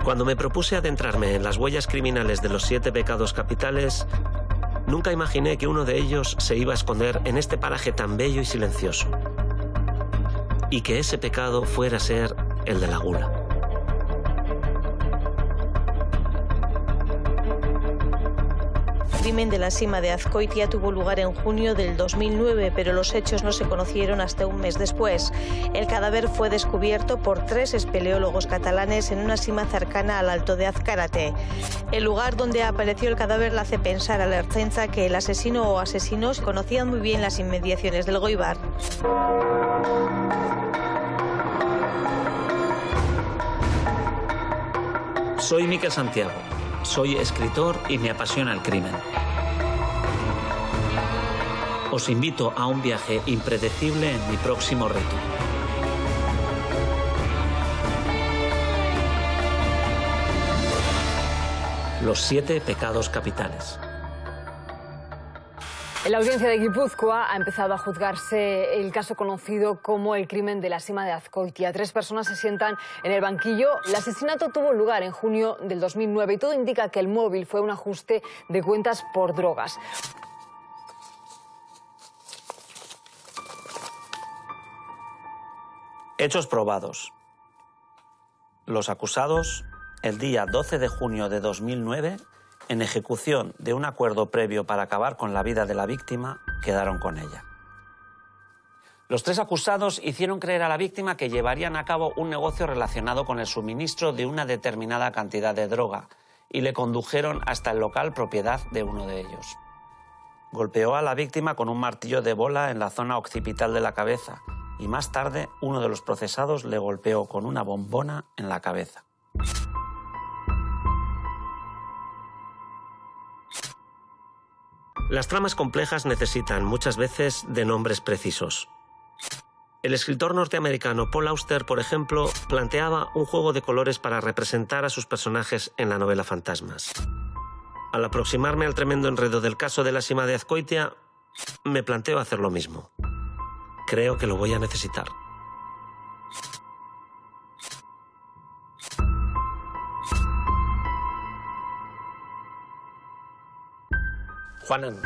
Cuando me propuse adentrarme en las huellas criminales de los 7 pecados capitales, nunca imaginé que uno de ellos se iba a esconder en este paraje tan bello y silencioso. Y que ese pecado fuera a ser el de la gula. El crimen de la Sima de Azkoitia tuvo lugar en junio del 2009, pero los hechos no se conocieron hasta un mes después. El cadáver fue descubierto por 3 espeleólogos catalanes en una sima cercana al Alto de Azcárate. El lugar donde apareció el cadáver le hace pensar a la Ertzaintza que el asesino o asesinos conocían muy bien las inmediaciones del Goibar. Soy Miquel Santiago. Soy escritor y me apasiona el crimen. Os invito a un viaje impredecible en mi próximo reto. Los 7 pecados capitales. En la audiencia de Guipúzcoa ha empezado a juzgarse el caso conocido como el crimen de la Sima de Azkoitia. 3 personas se sientan en el banquillo. El asesinato tuvo lugar en junio del 2009 y todo indica que el móvil fue un ajuste de cuentas por drogas. Hechos probados. Los acusados, el día 12 de junio de 2009, en ejecución de un acuerdo previo para acabar con la vida de la víctima, quedaron con ella. Los 3 acusados hicieron creer a la víctima que llevarían a cabo un negocio relacionado con el suministro de una determinada cantidad de droga y le condujeron hasta el local propiedad de uno de ellos. Golpeó a la víctima con un martillo de bola en la zona occipital de la cabeza y más tarde uno de los procesados le golpeó con una bombona en la cabeza. Las tramas complejas necesitan muchas veces de nombres precisos. El escritor norteamericano Paul Auster, por ejemplo, planteaba un juego de colores para representar a sus personajes en la novela Fantasmas. Al aproximarme al tremendo enredo del caso de la Sima de Azkoitia, me planteo hacer lo mismo. Creo que lo voy a necesitar. Juanan,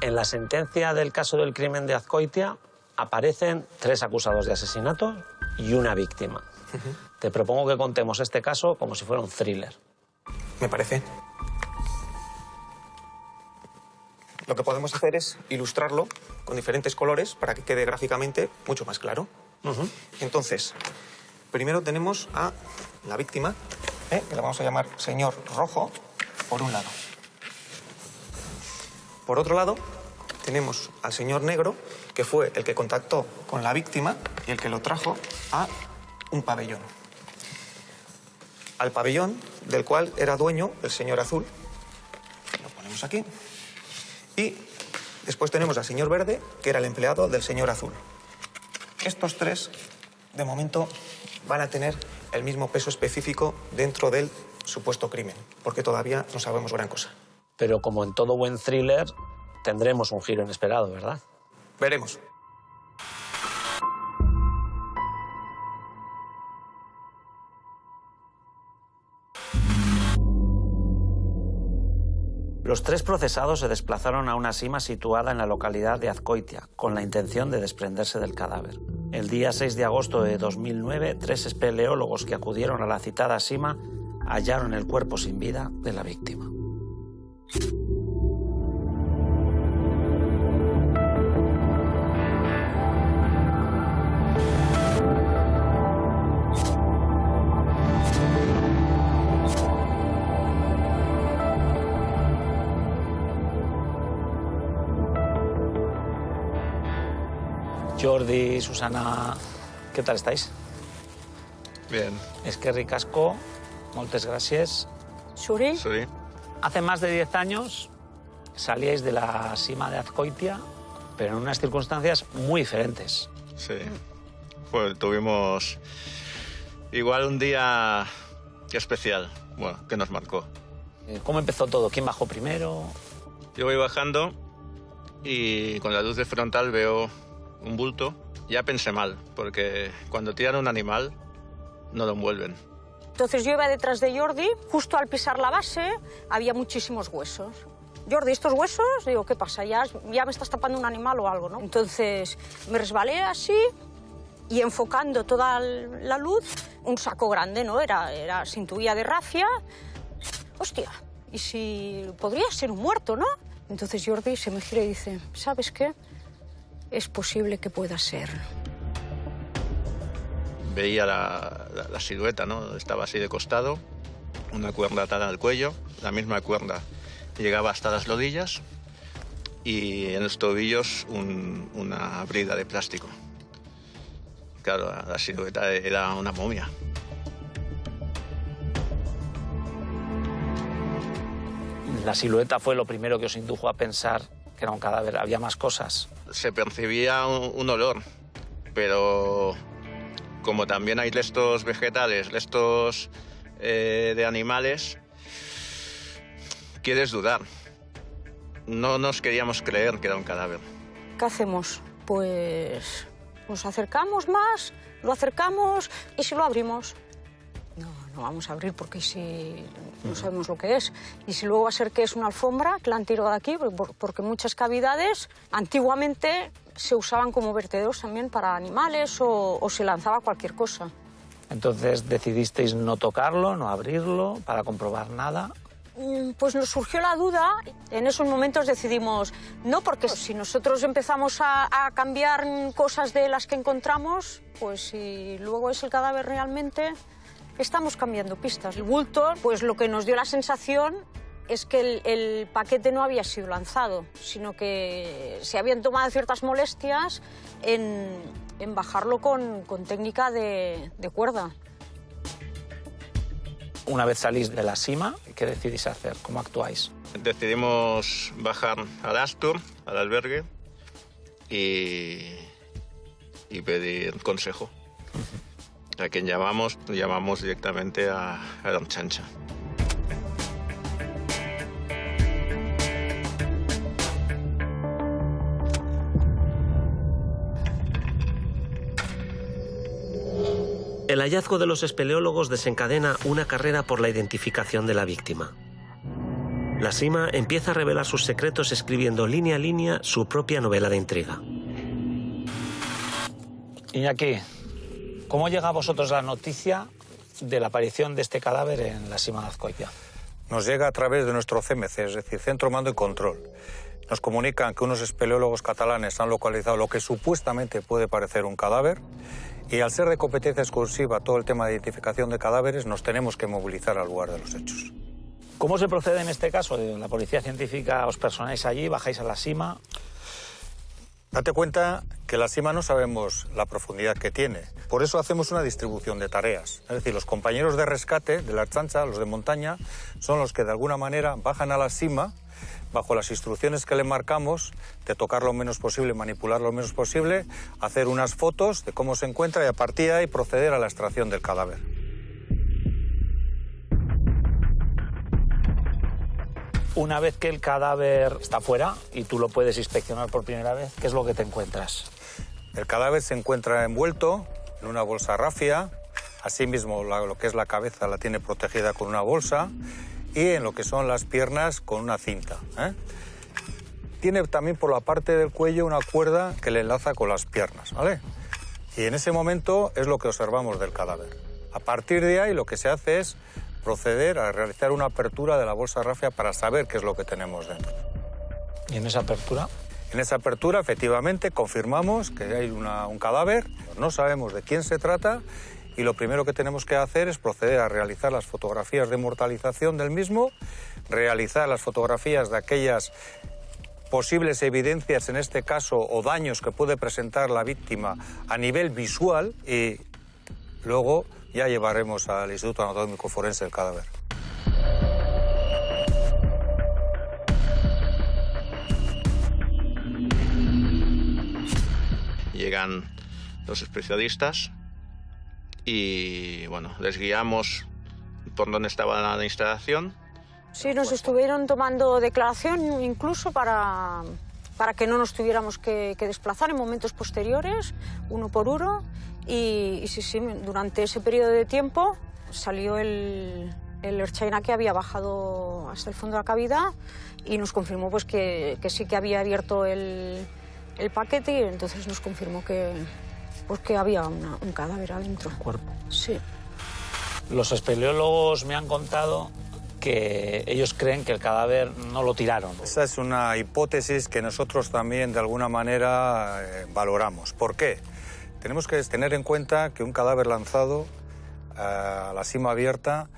en la sentencia del caso del crimen de Azkoitia aparecen 3 acusados de asesinato y una víctima. Te propongo que contemos este caso como si fuera un thriller. Me parece. Lo que podemos hacer es ilustrarlo con diferentes colores para que quede gráficamente mucho más claro. Entonces, primero tenemos a la víctima, que la vamos a llamar señor Rojo, por un lado. Por otro lado, tenemos al señor Negro, que fue el que contactó con la víctima y el que lo trajo a un pabellón. Al pabellón del cual era dueño el señor Azul. Lo ponemos aquí. Y después tenemos al señor Verde, que era el empleado del señor Azul. Estos 3, de momento, van a tener el mismo peso específico dentro del supuesto crimen, porque todavía no sabemos gran cosa. Pero como en todo buen thriller, tendremos un giro inesperado, ¿verdad? Veremos. Los 3 procesados se desplazaron a una sima situada en la localidad de Azkoitia, con la intención de desprenderse del cadáver. El día 6 de agosto de 2009, 3 espeleólogos que acudieron a la citada sima hallaron el cuerpo sin vida de la víctima. Jordi, Susana, ¿qué tal estáis? Bien. Eskerrik asko, moltes gràcies. ¿Suri? Sí. Hace más de 10 años salíais de la Sima de Azkoitia, pero en unas circunstancias muy diferentes. Sí. Pues tuvimos igual un día especial, bueno, que nos marcó. ¿Cómo empezó todo? ¿Quién bajó primero? Yo voy bajando y con la luz de frontal veo un bulto. Ya pensé mal, porque cuando tiran un animal no lo envuelven. Entonces yo iba detrás de Jordi, justo al pisar la base había muchísimos huesos. Jordi, ¿estos huesos? Digo, ¿qué pasa? ¿Ya me estás tapando un animal o algo, ¿no? Entonces me resbalé así y enfocando toda la luz, un saco grande, ¿no? Se intuía de rafia. Hostia, ¿y si podría ser un muerto, no? Entonces Jordi se me gira y dice, ¿sabes qué? Es posible que pueda ser. Veía la silueta, ¿no? Estaba así de costado, una cuerda atada al cuello, la misma cuerda llegaba hasta las rodillas y en los tobillos una brida de plástico. Claro, la silueta era una momia. La silueta fue lo primero que os indujo a pensar que era un cadáver. ¿Había más cosas? Se percibía un olor, pero como también hay restos vegetales, restos de animales, quieres dudar. No nos queríamos creer que era un cadáver. ¿Qué hacemos? Pues nos acercamos más, lo acercamos y si lo abrimos. No vamos a abrir porque si no sabemos lo que es. Y si luego va a ser que es una alfombra que la han tirado de aquí, porque muchas cavidades antiguamente se usaban como vertederos también para animales o se lanzaba cualquier cosa. Entonces decidisteis no tocarlo, no abrirlo, para comprobar nada. Pues nos surgió la duda. En esos momentos decidimos no, porque si nosotros empezamos a cambiar cosas de las que encontramos, pues si luego es el cadáver realmente, estamos cambiando pistas. El bulto, pues lo que nos dio la sensación es que el paquete no había sido lanzado, sino que se habían tomado ciertas molestias en bajarlo con técnica de cuerda. Una vez salís de la sima, ¿qué decidís hacer? ¿Cómo actuáis? Decidimos bajar al Astur, al albergue, y pedir consejo. A quien llamamos directamente a Don Chancha. El hallazgo de los espeleólogos desencadena una carrera por la identificación de la víctima. La Sima empieza a revelar sus secretos escribiendo línea a línea su propia novela de intriga. Iñaki, ¿cómo llega a vosotros la noticia de la aparición de este cadáver en la Sima de Azkoitia? Nos llega a través de nuestro CMC, es decir, Centro Mando y Control. Nos comunican que unos espeleólogos catalanes han localizado lo que supuestamente puede parecer un cadáver y al ser de competencia exclusiva todo el tema de identificación de cadáveres nos tenemos que movilizar al lugar de los hechos. ¿Cómo se procede en este caso? La policía científica os personáis allí, bajáis a la Sima. Date cuenta que la Sima no sabemos la profundidad que tiene. Por eso hacemos una distribución de tareas. Es decir, los compañeros de rescate de la Ertzaintza, los de montaña, son los que de alguna manera bajan a la Sima bajo las instrucciones que le marcamos de tocar lo menos posible, manipular lo menos posible, hacer unas fotos de cómo se encuentra y a partir de ahí proceder a la extracción del cadáver. Una vez que el cadáver está fuera y tú lo puedes inspeccionar por primera vez, ¿qué es lo que te encuentras? El cadáver se encuentra envuelto en una bolsa rafia, asimismo lo que es la cabeza la tiene protegida con una bolsa y en lo que son las piernas con una cinta. Tiene también por la parte del cuello una cuerda que le enlaza con las piernas, ¿vale? Y en ese momento es lo que observamos del cadáver. A partir de ahí lo que se hace es proceder a realizar una apertura de la bolsa rafia para saber qué es lo que tenemos dentro. ¿Y en esa apertura? En esa apertura, efectivamente, confirmamos que hay un cadáver, no sabemos de quién se trata y lo primero que tenemos que hacer es proceder a realizar las fotografías de mortalización del mismo, realizar las fotografías de aquellas posibles evidencias, en este caso, o daños que puede presentar la víctima a nivel visual y luego ya llevaremos al Instituto Anatómico Forense el cadáver. Llegan los especialistas y, bueno, les guiamos por dónde estaba la instalación. Sí, nos estuvieron tomando declaración incluso para que no nos tuviéramos que desplazar en momentos posteriores, uno por uno. Y sí, durante ese periodo de tiempo salió el Ertzaina que había bajado hasta el fondo de la cavidad y nos confirmó pues, que sí que había abierto el paquete y entonces nos confirmó que había un cadáver adentro. ¿Un cuerpo? Sí. Los espeleólogos me han contado que ellos creen que el cadáver no lo tiraron. Esa es una hipótesis que nosotros también de alguna manera valoramos. ¿Por qué? Tenemos que tener en cuenta que un cadáver lanzado a la sima abierta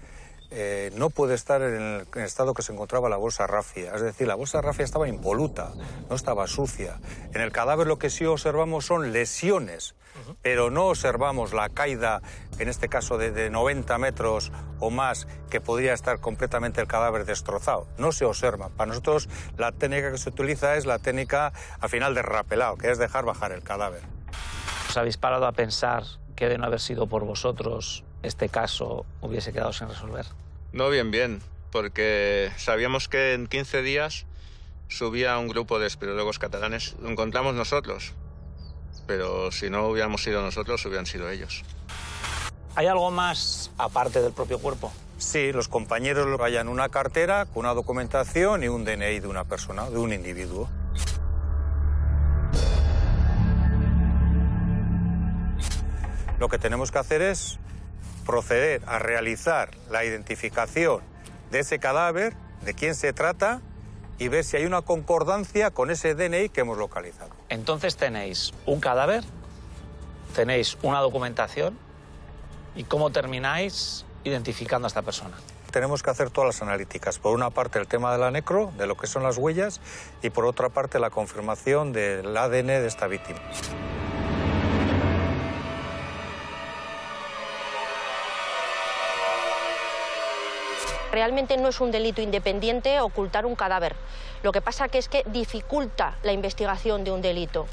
no puede estar en el estado que se encontraba la bolsa rafia. Es decir, la bolsa rafia estaba impoluta, no estaba sucia. En el cadáver lo que sí observamos son lesiones, pero no observamos la caída, en este caso de 90 metros o más, que podría estar completamente el cadáver destrozado. No se observa. Para nosotros la técnica que se utiliza es la técnica al final de rapelado, que es dejar bajar el cadáver. ¿Os habéis parado a pensar que de no haber sido por vosotros este caso hubiese quedado sin resolver? No bien, porque sabíamos que en 15 días subía un grupo de espeleólogos catalanes. Lo encontramos nosotros, pero si no hubiéramos sido nosotros, hubieran sido ellos. ¿Hay algo más aparte del propio cuerpo? Sí, los compañeros lo hallan una cartera con una documentación y un DNI de una persona, de un individuo. Lo que tenemos que hacer es proceder a realizar la identificación de ese cadáver, de quién se trata, y ver si hay una concordancia con ese DNI que hemos localizado. Entonces tenéis un cadáver, tenéis una documentación, ¿y cómo termináis identificando a esta persona? Tenemos que hacer todas las analíticas. Por una parte el tema de la necro, de lo que son las huellas, y por otra parte la confirmación del ADN de esta víctima. Realmente no es un delito independiente ocultar un cadáver. Lo que pasa es que dificulta la investigación de un delito.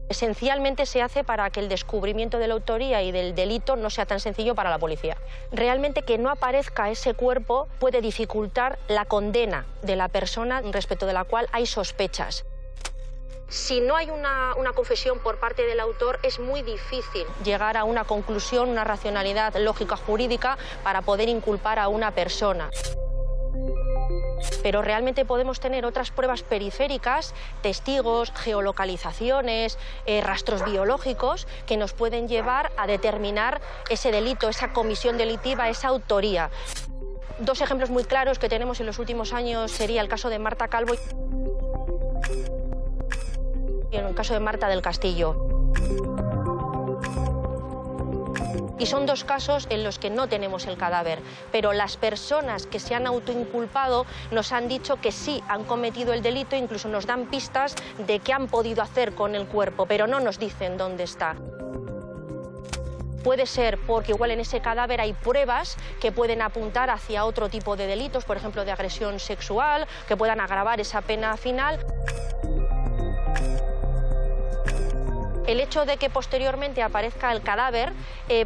Esencialmente se hace para que el descubrimiento de la autoría y del delito no sea tan sencillo para la policía. Realmente que no aparezca ese cuerpo puede dificultar la condena de la persona respecto de la cual hay sospechas. Si no hay una confesión por parte del autor, es muy difícil llegar a una conclusión, una racionalidad lógica jurídica para poder inculpar a una persona. Pero realmente podemos tener otras pruebas periféricas, testigos, geolocalizaciones, rastros biológicos que nos pueden llevar a determinar ese delito, esa comisión delictiva, esa autoría. Dos ejemplos muy claros que tenemos en los últimos años sería el caso de Marta Calvo y en el caso de Marta del Castillo. Y son dos casos en los que no tenemos el cadáver, pero las personas que se han autoinculpado nos han dicho que sí han cometido el delito, incluso nos dan pistas de qué han podido hacer con el cuerpo, pero no nos dicen dónde está. Puede ser porque igual en ese cadáver hay pruebas que pueden apuntar hacia otro tipo de delitos, por ejemplo de agresión sexual, que puedan agravar esa pena final. El hecho de que posteriormente aparezca el cadáver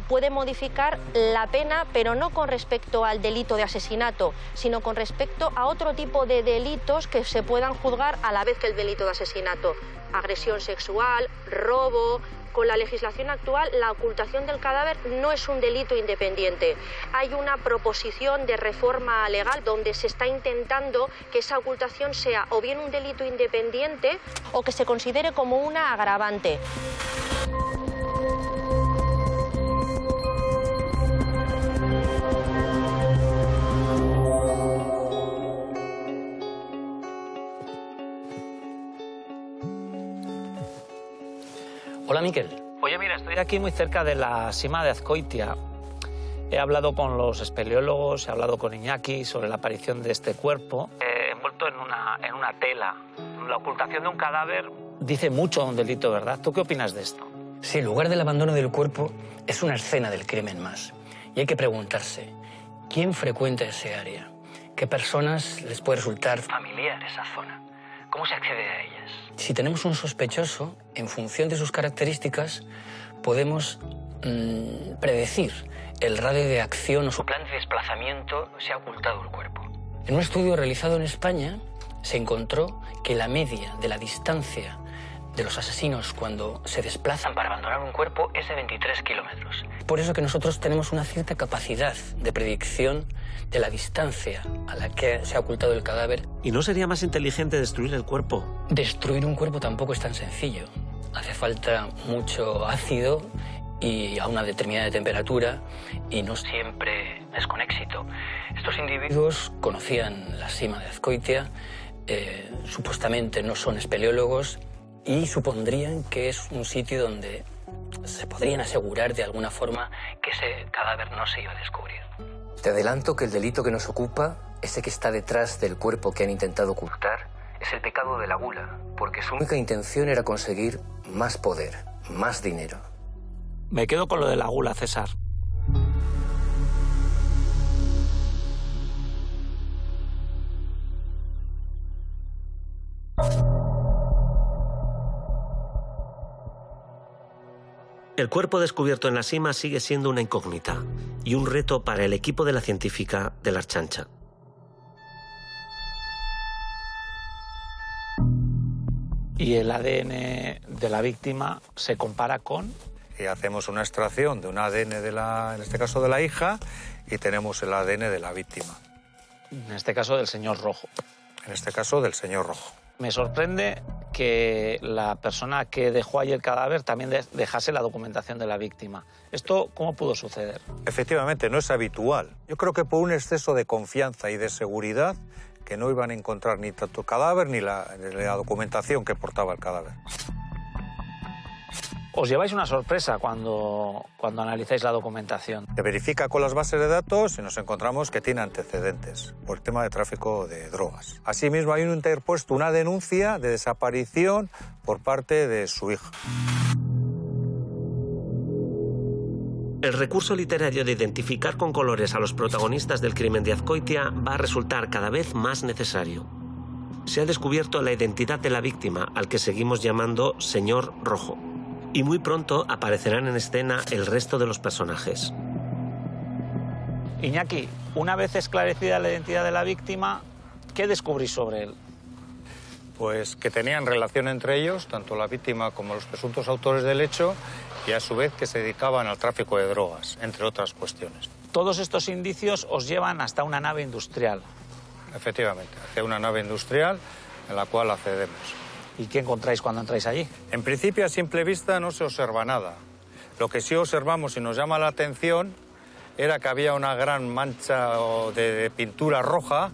puede modificar la pena, pero no con respecto al delito de asesinato, sino con respecto a otro tipo de delitos que se puedan juzgar a la vez que el delito de asesinato. Agresión sexual, robo. Con la legislación actual, la ocultación del cadáver no es un delito independiente. Hay una proposición de reforma legal donde se está intentando que esa ocultación sea o bien un delito independiente o que se considere como una agravante. Hola, Miquel. Oye, mira, estoy aquí muy cerca de la sima de Azcoitia. He hablado con los espeleólogos, he hablado con Iñaki sobre la aparición de este cuerpo envuelto en una tela. La ocultación de un cadáver dice mucho de un delito, ¿verdad? ¿Tú qué opinas de esto? Sí, el lugar del abandono del cuerpo es una escena del crimen más. Y hay que preguntarse, ¿quién frecuenta ese área? ¿Qué personas les puede resultar familiar esa zona? ¿Cómo se accede a ellas? Si tenemos un sospechoso, en función de sus características, podemos predecir el radio de acción o su plan de desplazamiento si ha ocultado el cuerpo. En un estudio realizado en España, se encontró que la media de la distancia de los asesinos cuando se desplazan para abandonar un cuerpo es de 23 kilómetros. Por eso que nosotros tenemos una cierta capacidad de predicción de la distancia a la que se ha ocultado el cadáver. ¿Y no sería más inteligente destruir el cuerpo? Destruir un cuerpo tampoco es tan sencillo. Hace falta mucho ácido y a una determinada temperatura, y no siempre es con éxito. Estos individuos conocían la sima de Azkoitia, supuestamente no son espeleólogos, y supondrían que es un sitio donde se podrían asegurar de alguna forma que ese cadáver no se iba a descubrir. Te adelanto que el delito que nos ocupa, ese que está detrás del cuerpo que han intentado ocultar, es el pecado de la gula, porque su única intención era conseguir más poder, más dinero. Me quedo con lo de la gula, César. El cuerpo descubierto en la sima sigue siendo una incógnita y un reto para el equipo de la científica de la Archancha. Y el ADN de la víctima se compara con... Y hacemos una extracción de un ADN en este caso de la hija, y tenemos el ADN de la víctima. En este caso del señor Rojo. En este caso del señor Rojo. Me sorprende que la persona que dejó allí el cadáver también dejase la documentación de la víctima. ¿Esto cómo pudo suceder? Efectivamente, no es habitual. Yo creo que por un exceso de confianza y de seguridad, que no iban a encontrar ni tanto el cadáver ni la documentación que portaba el cadáver. Os lleváis una sorpresa cuando analizáis la documentación. Se verifica con las bases de datos y nos encontramos que tiene antecedentes por el tema de tráfico de drogas. Asimismo, hay interpuesto una denuncia de desaparición por parte de su hija. El recurso literario de identificar con colores a los protagonistas del crimen de Azkoitia va a resultar cada vez más necesario. Se ha descubierto la identidad de la víctima, al que seguimos llamando Señor Rojo. Y muy pronto aparecerán en escena el resto de los personajes. Iñaki, una vez esclarecida la identidad de la víctima, ¿qué descubrís sobre él? Pues que tenían relación entre ellos, tanto la víctima como los presuntos autores del hecho, y a su vez que se dedicaban al tráfico de drogas, entre otras cuestiones. Todos estos indicios os llevan hasta una nave industrial. Efectivamente, hacia una nave industrial en la cual accedemos. ¿Y qué encontráis cuando entráis allí? En principio, a simple vista, no se observa nada. Lo que sí observamos y nos llama la atención era que había una gran mancha de pintura roja,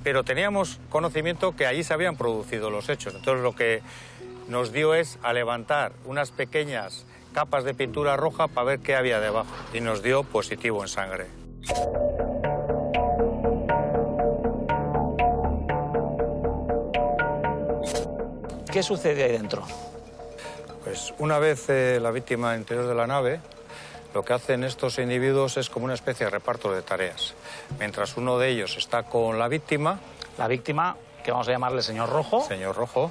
pero teníamos conocimiento que allí se habían producido los hechos. Entonces, lo que nos dio es a levantar unas pequeñas capas de pintura roja para ver qué había debajo. Y nos dio positivo en sangre. ¿Qué sucede ahí dentro? Pues una vez la víctima al interior de la nave, lo que hacen estos individuos es como una especie de reparto de tareas. Mientras uno de ellos está con la víctima... La víctima, que vamos a llamarle señor Rojo. Señor Rojo.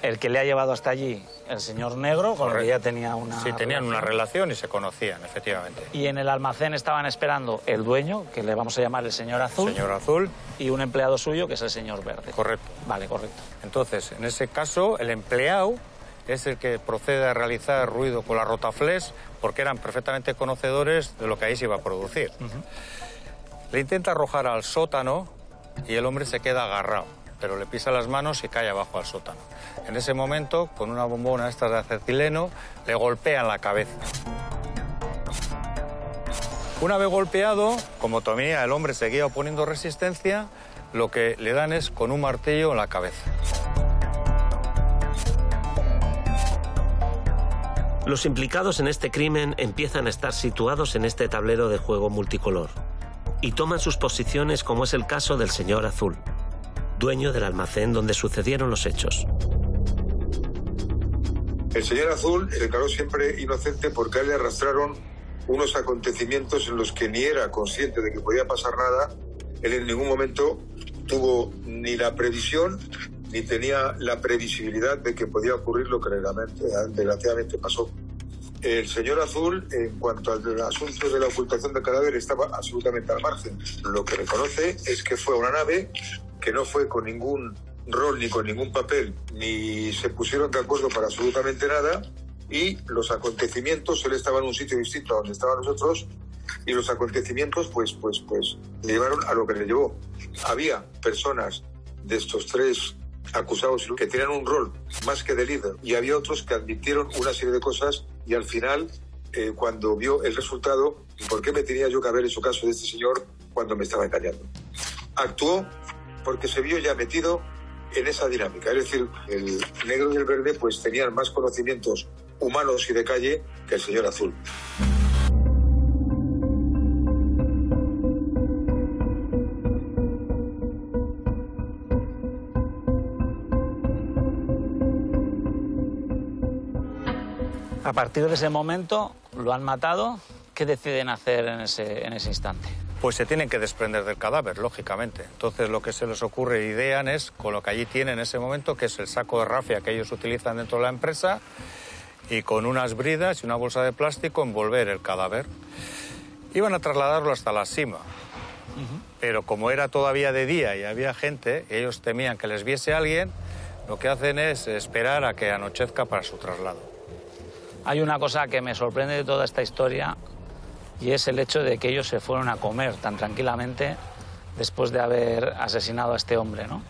El que le ha llevado hasta allí, el señor Negro, con el que ya tenía una... Sí, tenían una relación y se conocían, efectivamente. Y en el almacén estaban esperando el dueño, que le vamos a llamar el señor Azul. Señor Azul. Y un empleado suyo, que es el señor Verde. Correcto. Vale, correcto. Entonces, en ese caso, el empleado es el que procede a realizar ruido con la rotaflex, porque eran perfectamente conocedores de lo que ahí se iba a producir. Le intenta arrojar al sótano y el hombre se queda agarrado, pero le pisa las manos y cae abajo al sótano. En ese momento, con una bombona estas de acetileno, le golpean la cabeza. Una vez golpeado, como todavía el hombre seguía oponiendo resistencia, lo que le dan es con un martillo en la cabeza. Los implicados en este crimen empiezan a estar situados en este tablero de juego multicolor y toman sus posiciones, como es el caso del señor Azul, dueño del almacén donde sucedieron los hechos. El señor Azul se declaró siempre inocente porque a él le arrastraron unos acontecimientos en los que ni era consciente de que podía pasar nada. Él en ningún momento tuvo ni la previsión ni tenía la previsibilidad de que podía ocurrir lo que desgraciadamente pasó. El señor Azul, en cuanto al asunto de la ocultación del cadáver, estaba absolutamente al margen. Lo que reconoce es que fue una nave, que no fue con ningún rol ni con ningún papel, ni se pusieron de acuerdo para absolutamente nada, y los acontecimientos, él estaba en un sitio distinto a donde estaban nosotros, y los acontecimientos pues le llevaron a lo que le llevó. Había personas de estos tres acusados que tenían un rol más que de líder, y había otros que admitieron una serie de cosas, y al final, cuando vio el resultado, ¿por qué me tenía yo que haber hecho caso de este señor cuando me estaba engañando? Actuó porque se vio ya metido en esa dinámica. Es decir, el negro y el verde pues tenían más conocimientos humanos y de calle que el señor Azul. A partir de ese momento lo han matado. ¿Qué deciden hacer en ese instante? Pues se tienen que desprender del cadáver, lógicamente. Entonces lo que se les ocurre, idean, es con lo que allí tienen en ese momento, que es el saco de rafia que ellos utilizan dentro de la empresa, y con unas bridas y una bolsa de plástico envolver el cadáver. Iban a trasladarlo hasta la cima, pero como era todavía de día y había gente, ellos temían que les viese alguien, lo que hacen es esperar a que anochezca para su traslado. Hay una cosa que me sorprende de toda esta historia, y es el hecho de que ellos se fueron a comer tan tranquilamente después de haber asesinado a este hombre, ¿no?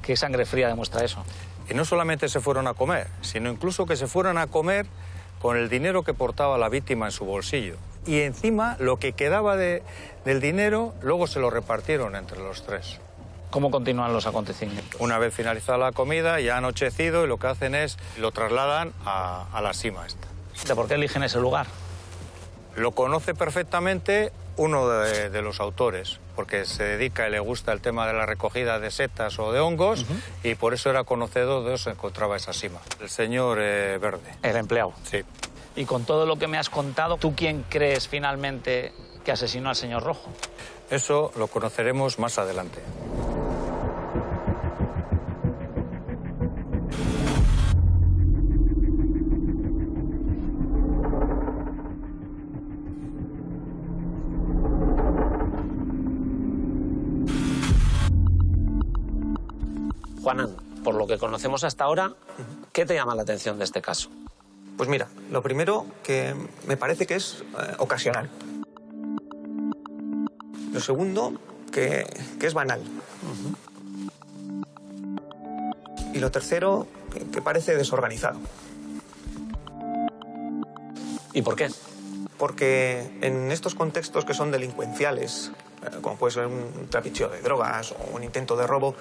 ¿Qué sangre fría demuestra eso? Y no solamente se fueron a comer, sino incluso que se fueron a comer con el dinero que portaba la víctima en su bolsillo. Y encima, lo que quedaba del dinero, luego se lo repartieron entre los tres. ¿Cómo continúan los acontecimientos? Una vez finalizada la comida, ya ha anochecido, y lo que hacen es, lo trasladan a la cima esta. ¿De por qué eligen ese lugar? Lo conoce perfectamente uno de los autores, porque se dedica y le gusta el tema de la recogida de setas o de hongos, y por eso era conocedor de eso, se encontraba esa cima. El señor Verde. El empleado. Sí. Y con todo lo que me has contado, ¿tú quién crees finalmente que asesinó al señor Rojo? Eso lo conoceremos más adelante. Juanan, por lo que conocemos hasta ahora, ¿qué te llama la atención de este caso? Pues mira, lo primero que me parece que es ocasional. Lo segundo, que es banal. Y lo tercero, que parece desorganizado. ¿Y por qué? Porque en estos contextos que son delincuenciales, como puede ser un trapicheo de drogas o un intento de robo,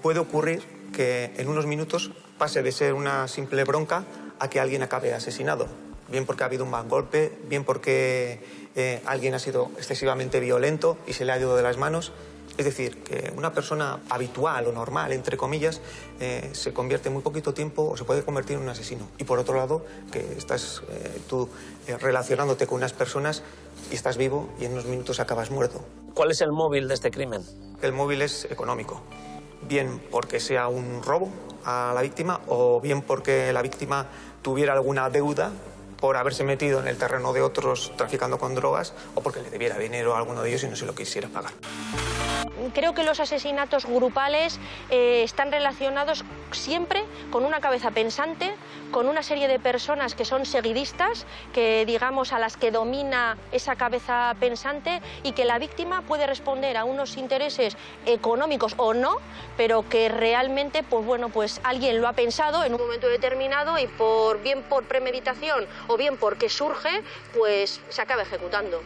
puede ocurrir que en unos minutos pase de ser una simple bronca a que alguien acabe asesinado. Bien porque ha habido un mal golpe, bien porque alguien ha sido excesivamente violento y se le ha ido de las manos. Es decir, que una persona habitual o normal, entre comillas, se convierte en muy poquito tiempo o se puede convertir en un asesino. Y por otro lado, que estás tú relacionándote con unas personas y estás vivo y en unos minutos acabas muerto. ¿Cuál es el móvil de este crimen? El móvil es económico. Bien porque sea un robo a la víctima o bien porque la víctima tuviera alguna deuda por haberse metido en el terreno de otros traficando con drogas o porque le debiera dinero a alguno de ellos y no se lo quisiera pagar. Creo que los asesinatos grupales están relacionados siempre con una cabeza pensante, con una serie de personas que son seguidistas, que digamos a las que domina esa cabeza pensante y que la víctima puede responder a unos intereses económicos o no, pero que realmente pues bueno, pues alguien lo ha pensado en un momento determinado y bien por premeditación o bien porque surge, pues se acaba ejecutando.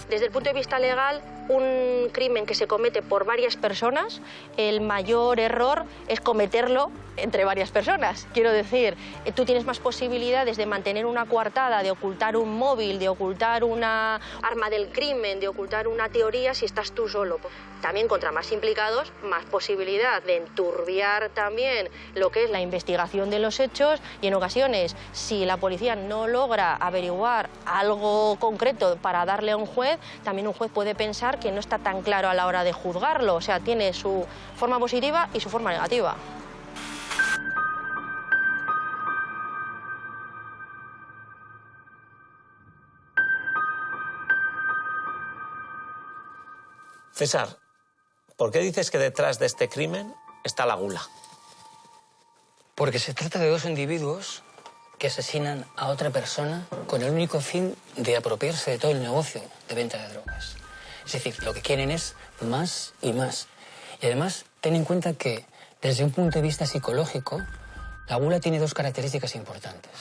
Desde el punto de vista legal, un crimen que se comete por varias personas, el mayor error es cometerlo entre varias personas. Quiero decir, tú tienes más posibilidades de mantener una coartada, de ocultar un móvil, de ocultar una arma del crimen, de ocultar una teoría si estás tú solo. También contra más implicados, más posibilidad de enturbiar también lo que es la investigación de los hechos y en ocasiones, si la policía no logra averiguar algo concreto para darle a un juez, también un juez puede pensar que no está tan claro a la hora de juzgarlo, o sea, tiene su forma positiva y su forma negativa. César, ¿Por qué dices que detrás de este crimen está la gula? Porque se trata de dos individuos que asesinan a otra persona con el único fin de apropiarse de todo el negocio de venta de drogas. Es decir, lo que quieren es más y más. Y además, ten en cuenta que, desde un punto de vista psicológico, la gula tiene dos características importantes.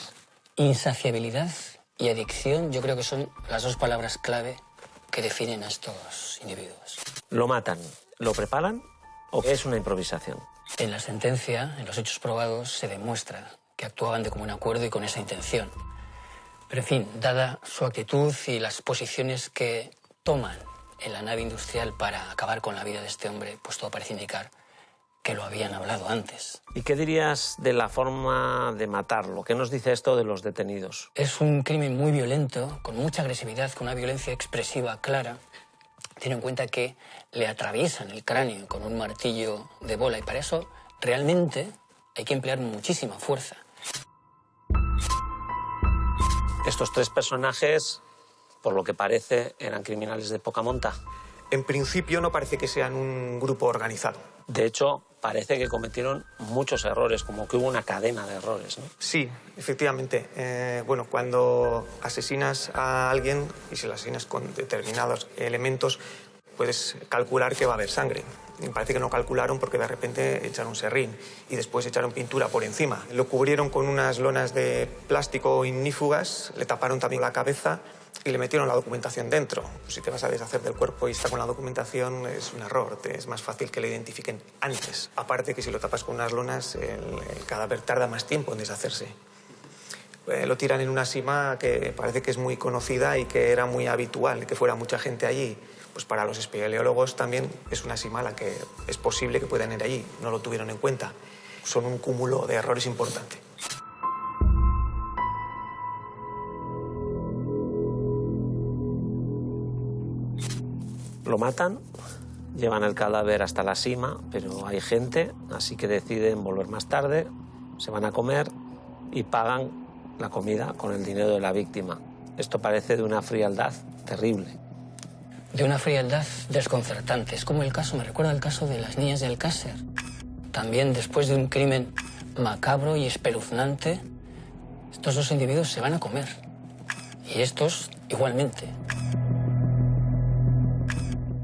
Insaciabilidad y adicción, yo creo que son las dos palabras clave que definen a estos individuos. ¿Lo matan, lo preparan o es una improvisación? En la sentencia, en los hechos probados, se demuestra que actuaban de común acuerdo y con esa intención. Pero, en fin, dada su actitud y las posiciones que toman en la nave industrial para acabar con la vida de este hombre, pues todo parece indicar que lo habían hablado antes. ¿Y qué dirías de la forma de matarlo? ¿Qué nos dice esto de los detenidos? Es un crimen muy violento, con mucha agresividad, con una violencia expresiva clara. Ten en cuenta que le atraviesan el cráneo con un martillo de bola y para eso realmente hay que emplear muchísima fuerza. Estos tres personajes, por lo que parece, eran criminales de poca monta. En principio no parece que sean un grupo organizado. De hecho, parece que cometieron muchos errores, como que hubo una cadena de errores, ¿no? Sí, efectivamente. Bueno, cuando asesinas a alguien y si lo asesinas con determinados elementos, puedes calcular que va a haber sangre. Y parece que no calcularon porque de repente echaron serrín y después echaron pintura por encima. Lo cubrieron con unas lonas de plástico ignífugas, le taparon también la cabeza y le metieron la documentación dentro. Si te vas a deshacer del cuerpo y está con la documentación, es un error. Es más fácil que le identifiquen antes. Aparte que si lo tapas con unas lonas, el cadáver tarda más tiempo en deshacerse. Lo tiran en una sima que parece que es muy conocida y que era muy habitual, que fuera mucha gente allí. Pues para los espeleólogos también es una sima a la que es posible que puedan ir allí. No lo tuvieron en cuenta. Son un cúmulo de errores importante. Lo matan, llevan el cadáver hasta la sima, pero hay gente, así que deciden volver más tarde, se van a comer y pagan la comida con el dinero de la víctima. Esto parece de una frialdad terrible. De una frialdad desconcertante. Es como el caso, me recuerda el caso de las niñas de Alcácer. También después de un crimen macabro y espeluznante, estos dos individuos se van a comer. Y estos igualmente.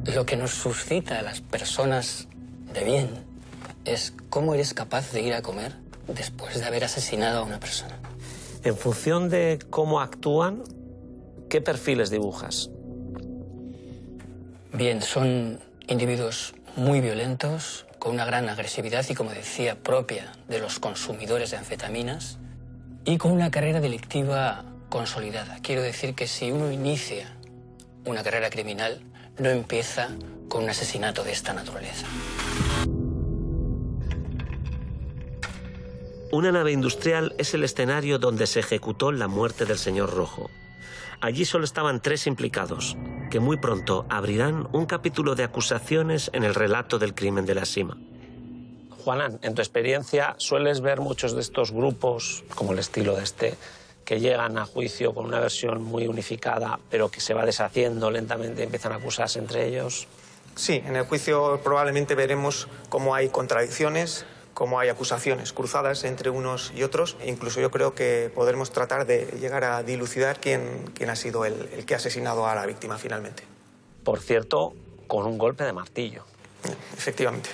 Lo que nos suscita a las personas de bien es cómo eres capaz de ir a comer después de haber asesinado a una persona. En función de cómo actúan, ¿qué perfiles dibujas? Bien, son individuos muy violentos, con una gran agresividad y, como decía, propia de los consumidores de anfetaminas y con una carrera delictiva consolidada. Quiero decir que si uno inicia una carrera criminal, no empieza con un asesinato de esta naturaleza. Una nave industrial es el escenario donde se ejecutó la muerte del señor Rojo. Allí solo estaban tres implicados, que muy pronto abrirán un capítulo de acusaciones en el relato del crimen de la Sima. Juanan, en tu experiencia, ¿sueles ver muchos de estos grupos, como el estilo de este, que llegan a juicio con una versión muy unificada, pero que se va deshaciendo lentamente y empiezan a acusarse entre ellos? Sí, en el juicio probablemente veremos cómo hay contradicciones, cómo hay acusaciones cruzadas entre unos y otros. E incluso yo creo que podremos tratar de llegar a dilucidar quién ha sido el que ha asesinado a la víctima finalmente. Por cierto, con un golpe de martillo. Efectivamente.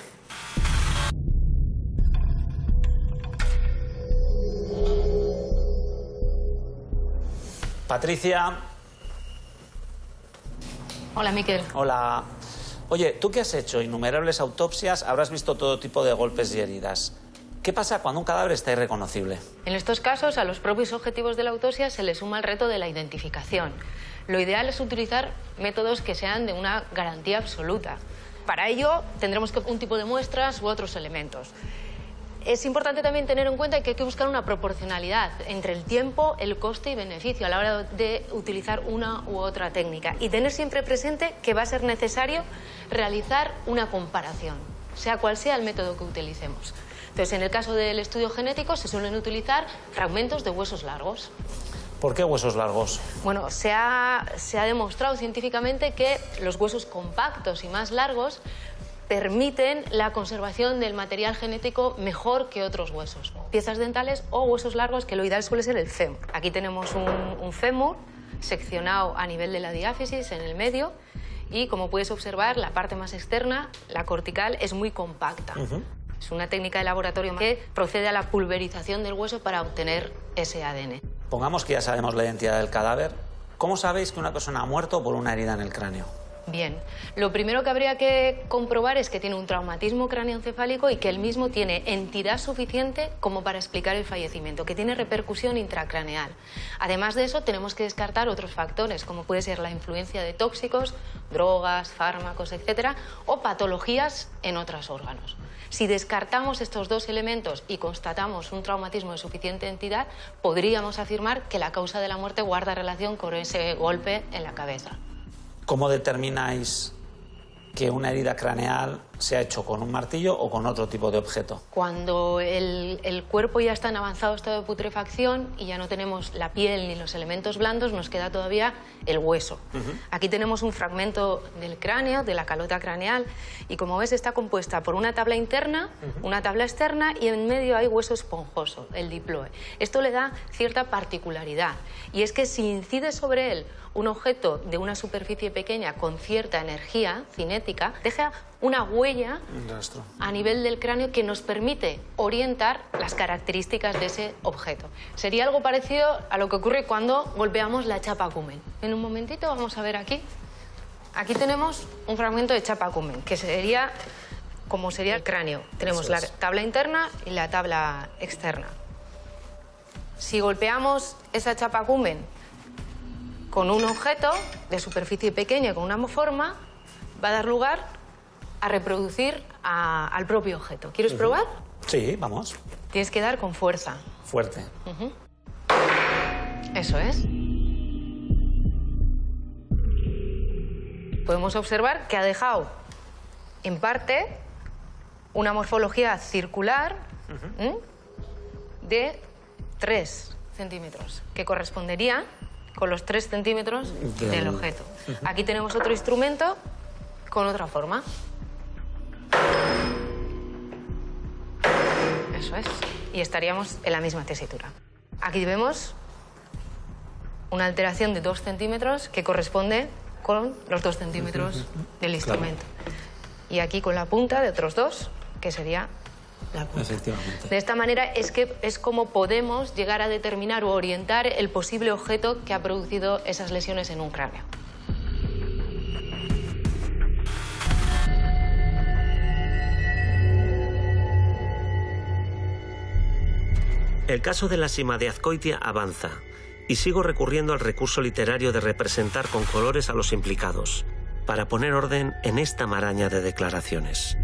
Patricia. Hola, Miquel. Hola. Oye, tú que has hecho innumerables autopsias, habrás visto todo tipo de golpes y heridas. ¿Qué pasa cuando un cadáver está irreconocible? En estos casos, a los propios objetivos de la autopsia se le suma el reto de la identificación. Lo ideal es utilizar métodos que sean de una garantía absoluta. Para ello, tendremos un tipo de muestras u otros elementos. Es importante también tener en cuenta que hay que buscar una proporcionalidad entre el tiempo, el coste y beneficio a la hora de utilizar una u otra técnica. Y tener siempre presente que va a ser necesario realizar una comparación, sea cual sea el método que utilicemos. Entonces, en el caso del estudio genético se suelen utilizar fragmentos de huesos largos. ¿Por qué huesos largos? Bueno, se ha demostrado científicamente que los huesos compactos y más largos permiten la conservación del material genético mejor que otros huesos. Piezas dentales o huesos largos, que lo ideal suele ser el fémur. Aquí tenemos un fémur seccionado a nivel de la diáfisis en el medio y, como puedes observar, la parte más externa, la cortical, es muy compacta. Es una técnica de laboratorio que procede a la pulverización del hueso para obtener ese ADN. Pongamos que ya sabemos la identidad del cadáver. ¿Cómo sabéis que una persona ha muerto por una herida en el cráneo? Bien, lo primero que habría que comprobar es que tiene un traumatismo cráneoencefálico y que el mismo tiene entidad suficiente como para explicar el fallecimiento, que tiene repercusión intracraneal. Además de eso, tenemos que descartar otros factores, como puede ser la influencia de tóxicos, drogas, fármacos, etcétera, o patologías en otros órganos. Si descartamos estos dos elementos y constatamos un traumatismo de suficiente entidad, podríamos afirmar que la causa de la muerte guarda relación con ese golpe en la cabeza. ¿Cómo determináis que una herida craneal se ha hecho con un martillo o con otro tipo de objeto? Cuando el cuerpo ya está en avanzado estado de putrefacción y ya no tenemos la piel ni los elementos blandos, nos queda todavía el hueso. Aquí tenemos un fragmento del cráneo, de la calota craneal, y como ves está compuesta por una tabla interna, una tabla externa, y en medio hay hueso esponjoso, el diploe. Esto le da cierta particularidad, y es que si incide sobre él un objeto de una superficie pequeña con cierta energía cinética, deja una huella a nivel del cráneo que nos permite orientar las características de ese objeto. Sería algo parecido a lo que ocurre cuando golpeamos la chapa cumen. En un momentito vamos a ver aquí. Aquí tenemos un fragmento de chapa cumen, que sería como sería el cráneo. Tenemos la tabla interna y la tabla externa. Si golpeamos esa chapa cumen con un objeto de superficie pequeña, con una forma, va a dar lugar a reproducir al propio objeto. ¿Quieres probar? Sí, vamos. Tienes que dar con fuerza. Fuerte. Eso es. Podemos observar que ha dejado, en parte, una morfología circular de 3 centímetros, que correspondería con los 3 centímetros del objeto. Aquí tenemos otro instrumento con otra forma. Eso es. Y estaríamos en la misma tesitura. Aquí vemos una alteración de 2 centímetros que corresponde con los 2 centímetros del instrumento. Y aquí con la punta de otros 2, que sería la punta. Efectivamente. De esta manera es como podemos llegar a determinar o orientar el posible objeto que ha producido esas lesiones en un cráneo. El caso de la sima de Azkoitia avanza y sigo recurriendo al recurso literario de representar con colores a los implicados para poner orden en esta maraña de declaraciones.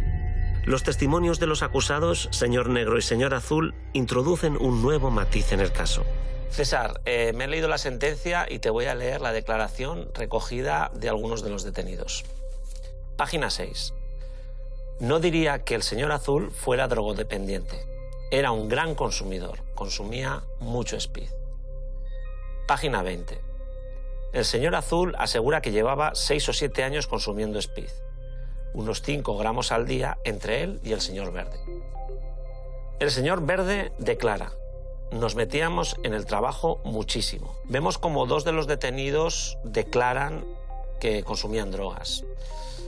Los testimonios de los acusados, señor Negro y señor Azul, introducen un nuevo matiz en el caso. César, me he leído la sentencia y te voy a leer la declaración recogida de algunos de los detenidos. Página 6. No diría que el señor Azul fuera drogodependiente. Era un gran consumidor, consumía mucho speed. Página 20. El señor Azul asegura que llevaba 6 o 7 años consumiendo speed. Unos 5 gramos al día entre él y el señor Verde. El señor Verde declara: nos metíamos en el trabajo muchísimo. Vemos como 2 de los detenidos declaran que consumían drogas.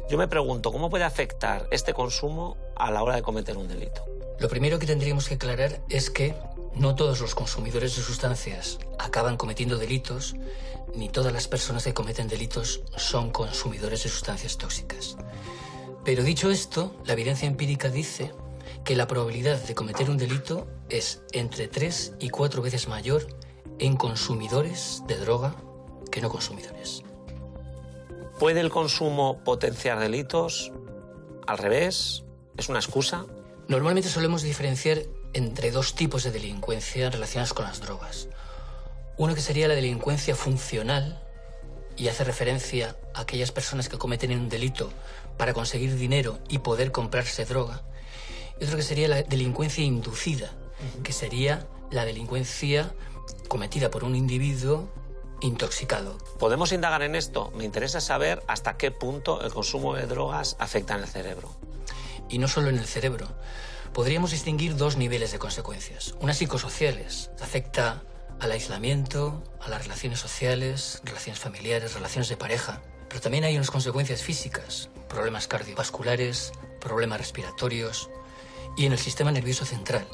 Yo me pregunto, ¿cómo puede afectar este consumo a la hora de cometer un delito? Lo primero que tendríamos que aclarar es que no todos los consumidores de sustancias acaban cometiendo delitos, ni todas las personas que cometen delitos son consumidores de sustancias tóxicas. Pero dicho esto, la evidencia empírica dice que la probabilidad de cometer un delito es entre 3 y 4 veces mayor en consumidores de droga que no consumidores. ¿Puede el consumo potenciar delitos? ¿Al revés? ¿Es una excusa? Normalmente solemos diferenciar entre 2 tipos de delincuencia relacionadas con las drogas. Uno que sería la delincuencia funcional y hace referencia a aquellas personas que cometen un delito para conseguir dinero y poder comprarse droga. Y otro que sería la delincuencia inducida, que sería la delincuencia cometida por un individuo intoxicado. ¿Podemos indagar en esto? Me interesa saber hasta qué punto el consumo de drogas afecta en el cerebro. y no solo en el cerebro, podríamos distinguir dos niveles de consecuencias. Unas psicosociales, afecta al aislamiento, a las relaciones sociales, relaciones familiares, relaciones de pareja. Pero también hay unas consecuencias físicas, problemas cardiovasculares, problemas respiratorios y en el sistema nervioso central.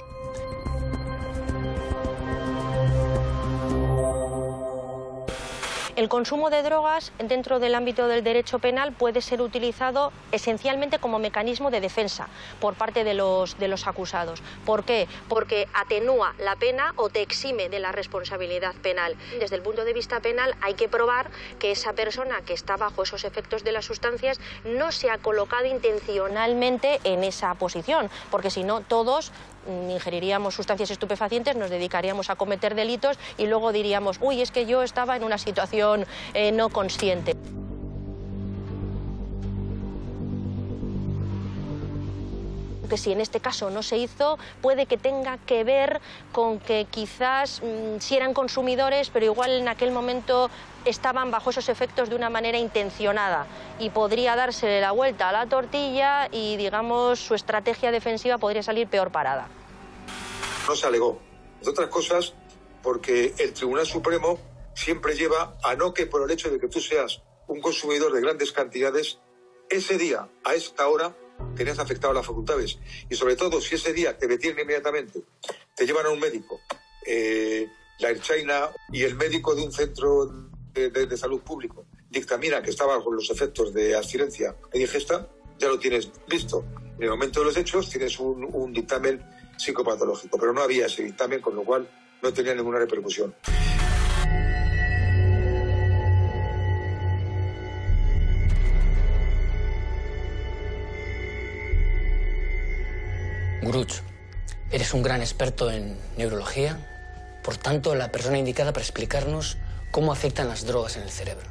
El consumo de drogas dentro del ámbito del derecho penal puede ser utilizado esencialmente como mecanismo de defensa por parte de los acusados. ¿Por qué? Porque atenúa la pena o te exime de la responsabilidad penal. Desde el punto de vista penal hay que probar que esa persona que está bajo esos efectos de las sustancias no se ha colocado intencionalmente en esa posición, porque si no todos ingeriríamos sustancias estupefacientes, nos dedicaríamos a cometer delitos y luego diríamos, uy, es que yo estaba en una situación no consciente. Que si en este caso no se hizo, puede que tenga que ver con que quizás sí eran consumidores, pero igual en aquel momento estaban bajo esos efectos de una manera intencionada y podría dársele la vuelta a la tortilla y, digamos, su estrategia defensiva podría salir peor parada. No se alegó. Entre otras cosas, porque el Tribunal Supremo siempre lleva a no que por el hecho de que tú seas un consumidor de grandes cantidades, ese día, a esta hora, tenías afectado las facultades. Y sobre todo, si ese día te detienen inmediatamente, te llevan a un médico, la Erchaina y el médico de un centro de salud público dictamina que estaba con los efectos de abstinencia e ingesta, ya lo tienes visto. En el momento de los hechos tienes un dictamen psicopatológico, pero no había ese dictamen, con lo cual no tenía ninguna repercusión. Gruch, eres un gran experto en neurología, por tanto, la persona indicada para explicarnos cómo afectan las drogas en el cerebro.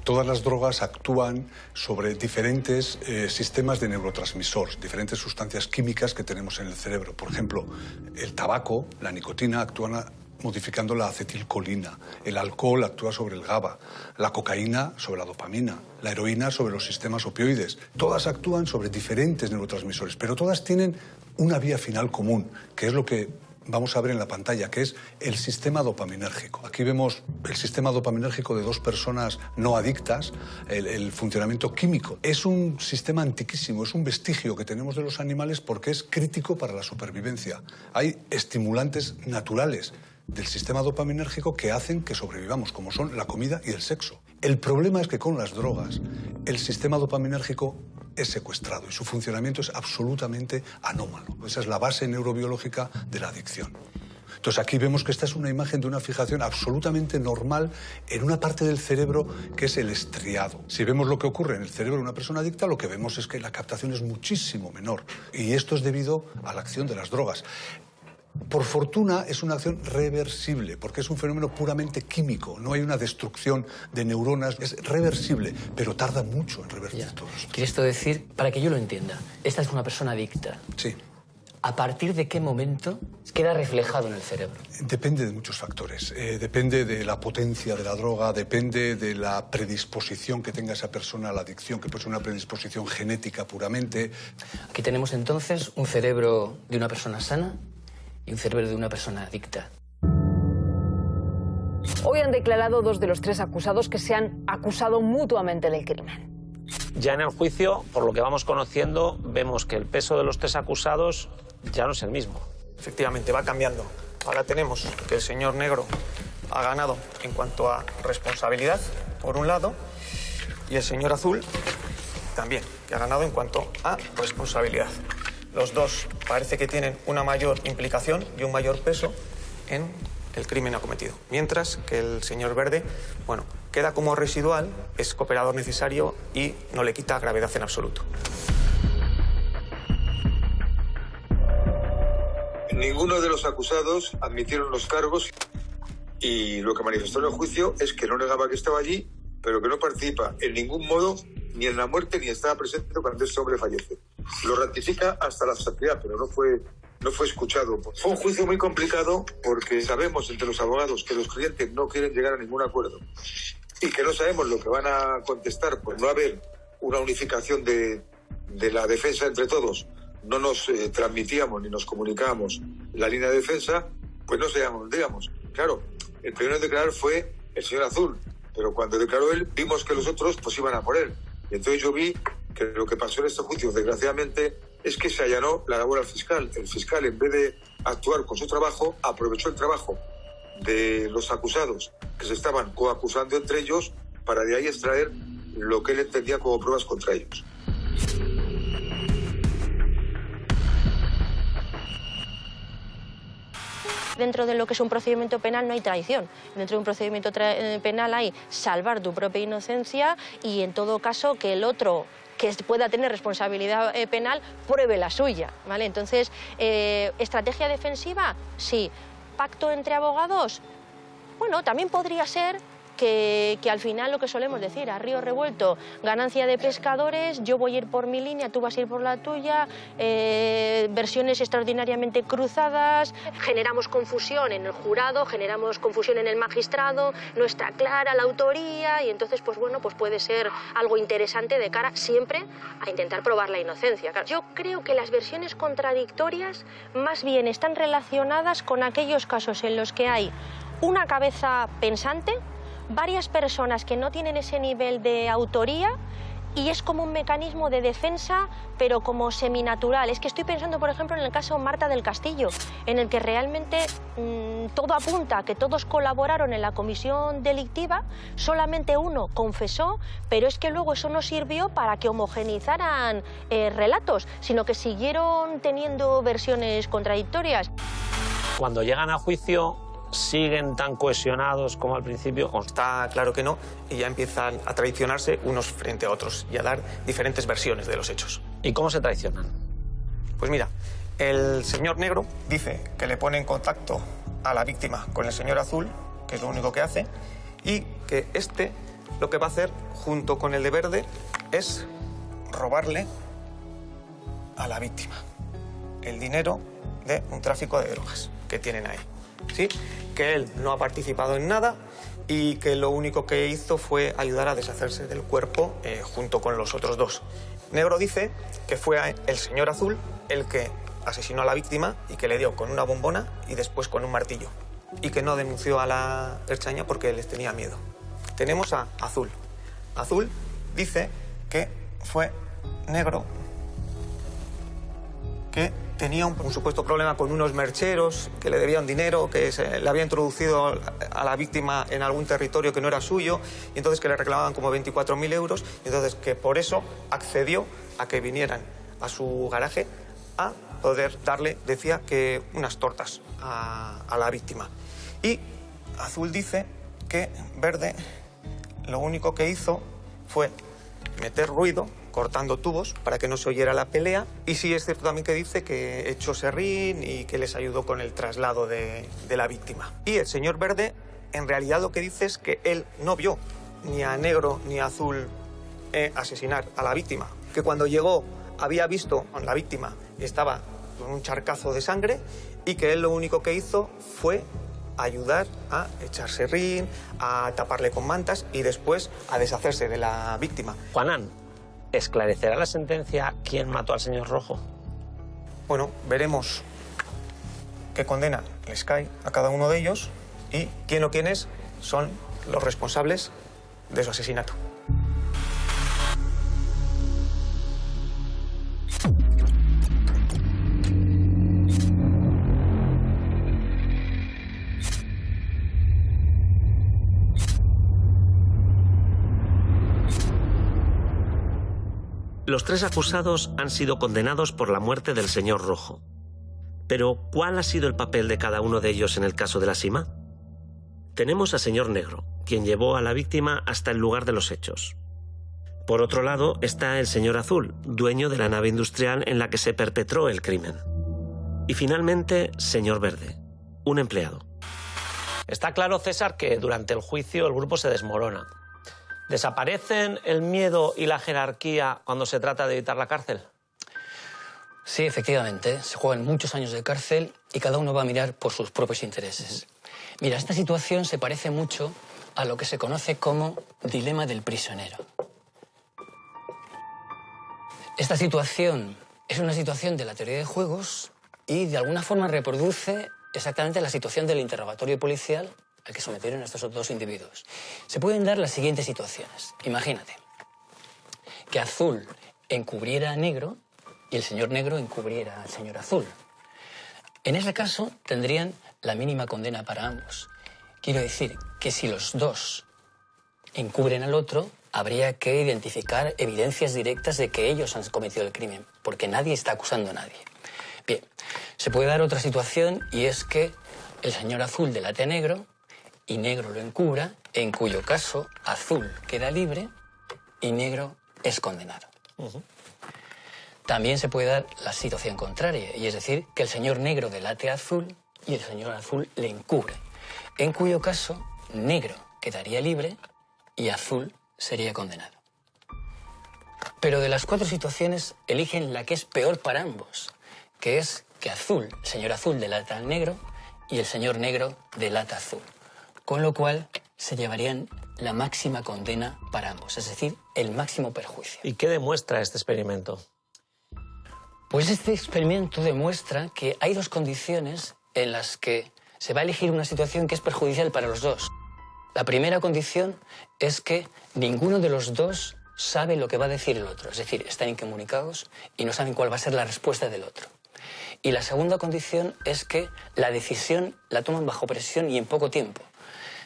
Todas las drogas actúan sobre diferentes sistemas de neurotransmisores, diferentes sustancias químicas que tenemos en el cerebro. Por ejemplo, el tabaco, la nicotina, actúan modificando la acetilcolina. El alcohol actúa sobre el GABA. La cocaína sobre la dopamina. La heroína sobre los sistemas opioides. Todas actúan sobre diferentes neurotransmisores, pero todas tienen una vía final común, que es lo que vamos a ver en la pantalla, que es el sistema dopaminérgico. Aquí vemos el sistema dopaminérgico de dos personas no adictas, el funcionamiento químico. Es un sistema antiquísimo, es un vestigio que tenemos de los animales porque es crítico para la supervivencia. Hay estimulantes naturales del sistema dopaminérgico que hacen que sobrevivamos, como son la comida y el sexo. El problema es que con las drogas el sistema dopaminérgico es secuestrado y su funcionamiento es absolutamente anómalo. Esa es la base neurobiológica de la adicción. Entonces aquí vemos que esta es una imagen de una fijación absolutamente normal en una parte del cerebro que es el estriado. Si vemos lo que ocurre en el cerebro de una persona adicta, lo que vemos es que la captación es muchísimo menor. Y esto es debido a la acción de las drogas. Por fortuna es una acción reversible, porque es un fenómeno puramente químico, no hay una destrucción de neuronas, es reversible, pero tarda mucho en revertir todo esto. ¿Quiere esto decir, para que yo lo entienda, esta es una persona adicta? Sí. ¿A partir de qué momento queda reflejado en el cerebro? Depende de muchos factores. Depende de la potencia de la droga, depende de la predisposición que tenga esa persona a la adicción, que puede ser una predisposición genética puramente. Aquí tenemos entonces un cerebro de una persona sana y un cerebro de una persona adicta. Hoy han declarado dos de los tres acusados que se han acusado mutuamente del crimen. Ya en el juicio, por lo que vamos conociendo, vemos que el peso de los tres acusados ya no es el mismo. Efectivamente, va cambiando. Ahora tenemos que el señor Negro ha ganado en cuanto a responsabilidad, por un lado, y el señor Azul también, que ha ganado en cuanto a responsabilidad. Los dos parece que tienen una mayor implicación y un mayor peso en el crimen acometido. Mientras que el señor Verde, bueno, queda como residual, es cooperador necesario y no le quita gravedad en absoluto. Ninguno de los acusados admitieron los cargos y lo que manifestó en el juicio es que no negaba que estaba allí, pero que no participa en ningún modo ni en la muerte ni estaba presente cuando este hombre fallece. Lo ratifica hasta la saciedad, pero no fue escuchado. Fue un juicio muy complicado porque sabemos entre los abogados que los clientes no quieren llegar a ningún acuerdo y que no sabemos lo que van a contestar por no haber una unificación de de la defensa entre todos no nos transmitíamos ni nos comunicábamos la línea de defensa, pues no sabíamos, digamos. Claro, el primero en declarar fue el señor Azul, pero cuando declaró él, vimos que los otros pues iban a por él. Y entonces yo vi que lo que pasó en este juicio, desgraciadamente, es que se allanó la labor al fiscal. El fiscal, en vez de actuar con su trabajo, aprovechó el trabajo de los acusados que se estaban coacusando entre ellos para de ahí extraer lo que él entendía como pruebas contra ellos. Dentro de lo que es un procedimiento penal no hay traición. Dentro de un procedimiento penal hay salvar tu propia inocencia y, en todo caso, que el otro que pueda tener responsabilidad penal pruebe la suya, ¿vale? Entonces, ¿estrategia defensiva? Sí. ¿Pacto entre abogados? Bueno, también podría ser que al final lo que solemos decir, a río revuelto, ganancia de pescadores, yo voy a ir por mi línea, tú vas a ir por la tuya, versiones extraordinariamente cruzadas, generamos confusión en el jurado, generamos confusión en el magistrado, no está clara la autoría y entonces, pues bueno, pues puede ser algo interesante de cara siempre a intentar probar la inocencia. Yo creo que las versiones contradictorias más bien están relacionadas con aquellos casos en los que hay una cabeza pensante, varias personas que no tienen ese nivel de autoría y es como un mecanismo de defensa, pero como seminatural. Es que estoy pensando, por ejemplo, en el caso Marta del Castillo, en el que realmente todo apunta a que todos colaboraron en la comisión delictiva, solamente uno confesó, pero es que luego eso no sirvió para que homogenizaran relatos, sino que siguieron teniendo versiones contradictorias. Cuando llegan a juicio, ¿siguen tan cohesionados como al principio? Está claro que no, y ya empiezan a traicionarse unos frente a otros y a dar diferentes versiones de los hechos. ¿Y cómo se traicionan? Pues mira, el señor Negro dice que le pone en contacto a la víctima con el señor Azul, que es lo único que hace, y que este lo que va a hacer, junto con el de Verde, es robarle a la víctima el dinero de un tráfico de drogas que tienen ahí. ¿Sí? Que él no ha participado en nada y que lo único que hizo fue ayudar a deshacerse del cuerpo junto con los otros dos. Negro dice que fue el señor Azul el que asesinó a la víctima y que le dio con una bombona y después con un martillo. Y que no denunció a la Ertzaintza porque les tenía miedo. Tenemos a Azul. Azul dice que fue Negro que tenía un supuesto problema con unos mercheros que le debían dinero, que le había introducido a la víctima en algún territorio que no era suyo, y entonces que le reclamaban como 24.000 euros, y entonces que por eso accedió a que vinieran a su garaje a poder darle, decía, que unas tortas a la víctima. Y Azul dice que Verde lo único que hizo fue meter ruido cortando tubos para que no se oyera la pelea, y sí es cierto también que dice que echó serrín y que les ayudó con el traslado de la víctima. Y el señor Verde, en realidad lo que dice es que él no vio ni a Negro ni a Azul asesinar a la víctima, que cuando llegó había visto a la víctima y estaba con un charcazo de sangre, y que él lo único que hizo fue ayudar a echar serrín, a taparle con mantas y después a deshacerse de la víctima. Juanán, ¿esclarecerá la sentencia quién mató al señor Rojo? Bueno, veremos qué condena les cae a cada uno de ellos y quién o quiénes son los responsables de su asesinato. Los tres acusados han sido condenados por la muerte del señor Rojo. Pero, ¿cuál ha sido el papel de cada uno de ellos en el caso de la Sima? Tenemos al señor Negro, quien llevó a la víctima hasta el lugar de los hechos. Por otro lado está el señor Azul, dueño de la nave industrial en la que se perpetró el crimen. Y finalmente, señor Verde, un empleado. Está claro, César, que durante el juicio el grupo se desmorona. ¿Desaparecen el miedo y la jerarquía cuando se trata de evitar la cárcel? Sí, efectivamente. Se juegan muchos años de cárcel y cada uno va a mirar por sus propios intereses. Mira, esta situación se parece mucho a lo que se conoce como dilema del prisionero. Esta situación es una situación de la teoría de juegos y de alguna forma reproduce exactamente la situación del interrogatorio policial al que sometieron a estos dos individuos. Se pueden dar las siguientes situaciones. Imagínate que Azul encubriera a Negro y el señor Negro encubriera al señor Azul. En ese caso tendrían la mínima condena para ambos. Quiero decir que si los dos encubren al otro, habría que identificar evidencias directas de que ellos han cometido el crimen, porque nadie está acusando a nadie. Bien, se puede dar otra situación y es que el señor Azul delate a Negro y Negro lo encubra, en cuyo caso Azul queda libre y Negro es condenado. También se puede dar la situación contraria, y es decir, que el señor Negro delate a Azul y el señor Azul le encubre, en cuyo caso Negro quedaría libre y Azul sería condenado. Pero de las 4 situaciones eligen la que es peor para ambos, que es que Azul, el señor Azul delata al Negro y el señor Negro delata a Azul, con lo cual se llevarían la máxima condena para ambos, es decir, el máximo perjuicio. ¿Y qué demuestra este experimento? Pues este experimento demuestra que hay 2 condiciones en las que se va a elegir una situación que es perjudicial para los dos. La primera condición es que ninguno de los dos sabe lo que va a decir el otro, es decir, están incomunicados y no saben cuál va a ser la respuesta del otro. Y la segunda condición es que la decisión la toman bajo presión y en poco tiempo.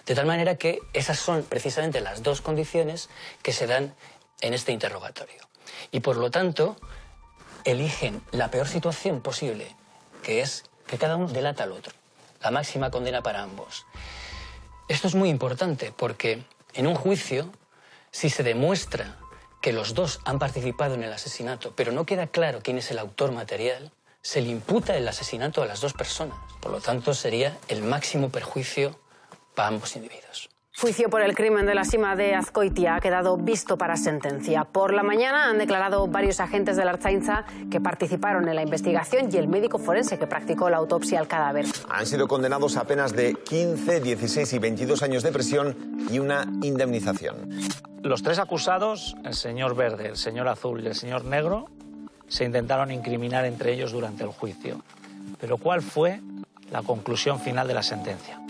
De tal manera que esas son precisamente las 2 condiciones que se dan en este interrogatorio. Y por lo tanto, eligen la peor situación posible, que es que cada uno delata al otro. La máxima condena para ambos. Esto es muy importante porque en un juicio, si se demuestra que los dos han participado en el asesinato, pero no queda claro quién es el autor material, se le imputa el asesinato a las 2 personas. Por lo tanto, sería el máximo perjuicio para ambos individuos. Juicio por el crimen de la Sima de Azkoitia ha quedado visto para sentencia. Por la mañana han declarado varios agentes de la Ertzaintza que participaron en la investigación y el médico forense que practicó la autopsia al cadáver. Han sido condenados a penas de 15, 16 y 22 años de prisión y una indemnización. Los 3 acusados, el señor Verde, el señor Azul y el señor Negro, se intentaron incriminar entre ellos durante el juicio. Pero ¿cuál fue la conclusión final de la sentencia?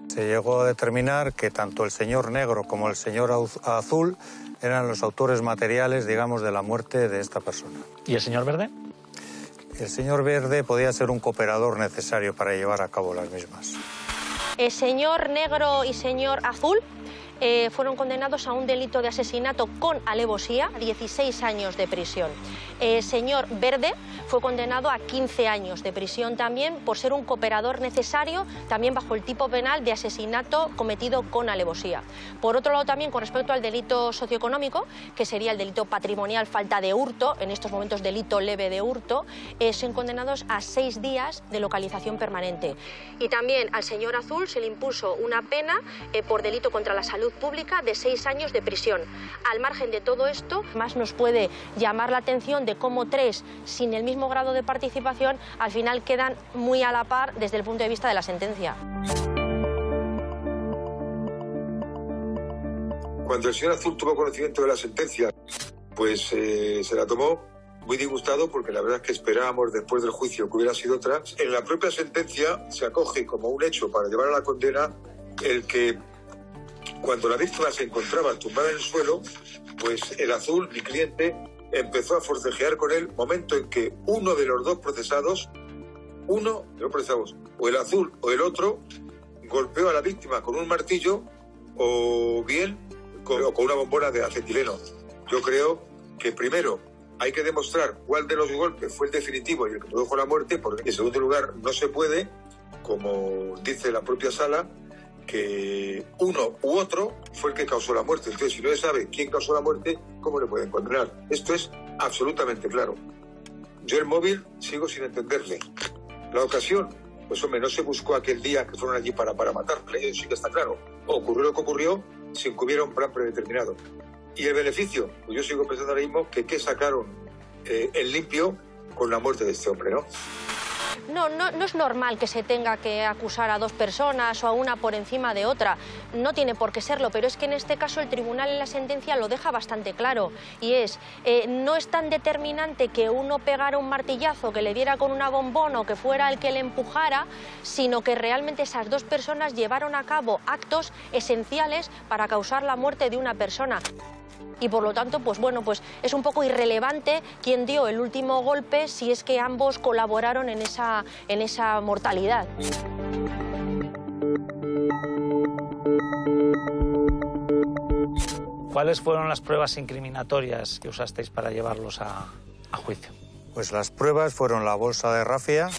Se llegó a determinar que tanto el señor Negro como el señor Azul eran los autores materiales, digamos, de la muerte de esta persona. ¿Y el señor Verde? El señor Verde podía ser un cooperador necesario para llevar a cabo las mismas. El señor Negro y señor Azul fueron condenados a un delito de asesinato con alevosía, 16 años de prisión. El señor Verde fue condenado a 15 años de prisión también por ser un cooperador necesario, también bajo el tipo penal de asesinato cometido con alevosía. Por otro lado, también con respecto al delito socioeconómico, que sería el delito patrimonial, falta de hurto, en estos momentos delito leve de hurto, son condenados a 6 días de localización permanente. Y también al señor Azul se le impuso una pena por delito contra la salud pública de 6 años de prisión. Al margen de todo esto, más nos puede llamar la atención de cómo 3, sin el mismo grado de participación, al final quedan muy a la par desde el punto de vista de la sentencia. Cuando el señor Azul tuvo conocimiento de la sentencia, pues se la tomó muy disgustado, porque la verdad es que esperábamos después del juicio que hubiera sido otra. En la propia sentencia se acoge como un hecho para llevar a la condena el que cuando la víctima se encontraba tumbada en el suelo, pues el Azul, mi cliente, empezó a forcejear con él, momento en que uno de los 2 procesados, o el Azul o el otro, golpeó a la víctima con un martillo o bien con una bombona de acetileno. Yo creo que primero hay que demostrar cuál de los golpes fue el definitivo y el que produjo la muerte, porque en segundo lugar no se puede, como dice la propia sala, que uno u otro fue el que causó la muerte. Entonces, si no se sabe quién causó la muerte, ¿cómo le pueden condenar? Esto es absolutamente claro. Yo el móvil sigo sin entenderle. La ocasión, pues hombre, no se buscó aquel día que fueron allí para matarle, eso sí que está claro. Ocurrió lo que ocurrió sin que hubiera un plan predeterminado. Y el beneficio, pues yo sigo pensando ahora mismo que sacaron en limpio con la muerte de este hombre, ¿no? No, no es normal que se tenga que acusar a dos personas o a una por encima de otra. No tiene por qué serlo, pero es que en este caso el tribunal en la sentencia lo deja bastante claro. Y es, no es tan determinante que uno pegara un martillazo, que le diera con una bombón o que fuera el que le empujara, sino que realmente esas dos personas llevaron a cabo actos esenciales para causar la muerte de una persona. Y por lo tanto, pues bueno, pues es un poco irrelevante quién dio el último golpe si es que ambos colaboraron en esa mortalidad. ¿Cuáles fueron las pruebas incriminatorias que usasteis para llevarlos a juicio? Pues las pruebas fueron la bolsa de rafia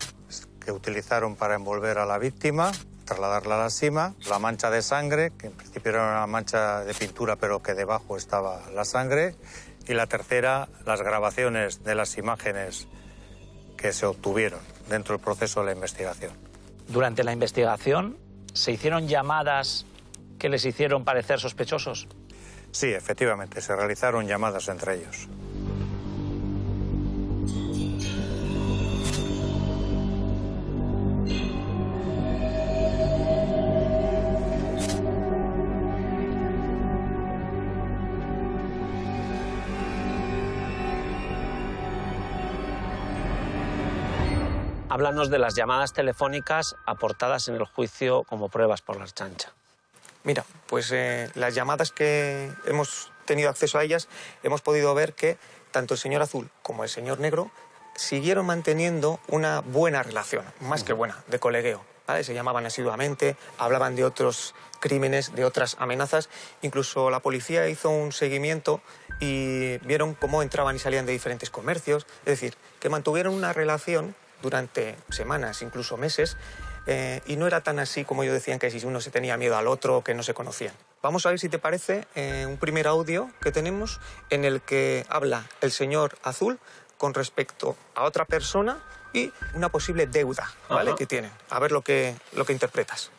que utilizaron para envolver a la víctima, trasladarla a la sima, la mancha de sangre, que en principio era una mancha de pintura pero que debajo estaba la sangre, y la tercera, las grabaciones de las imágenes que se obtuvieron dentro del proceso de la investigación. Durante la investigación, ¿se hicieron llamadas que les hicieron parecer sospechosos? Sí, efectivamente, se realizaron llamadas entre ellos. Háblanos de las llamadas telefónicas aportadas en el juicio como pruebas por la Ertzaintza. Mira, pues las llamadas que hemos tenido acceso a ellas, hemos podido ver que tanto el señor Azul como el señor Negro siguieron manteniendo una buena relación, más que buena, de colegueo, ¿vale? Se llamaban asiduamente, hablaban de otros crímenes, de otras amenazas. Incluso la policía hizo un seguimiento y vieron cómo entraban y salían de diferentes comercios. Es decir, que mantuvieron una relación durante semanas, incluso meses, y no era tan así como ellos decían, que si uno se tenía miedo al otro o que no se conocían. Vamos a ver si te parece un primer audio que tenemos en el que habla el señor Azul con respecto a otra persona y una posible deuda, ¿vale?, que tienen. A ver lo que interpretas.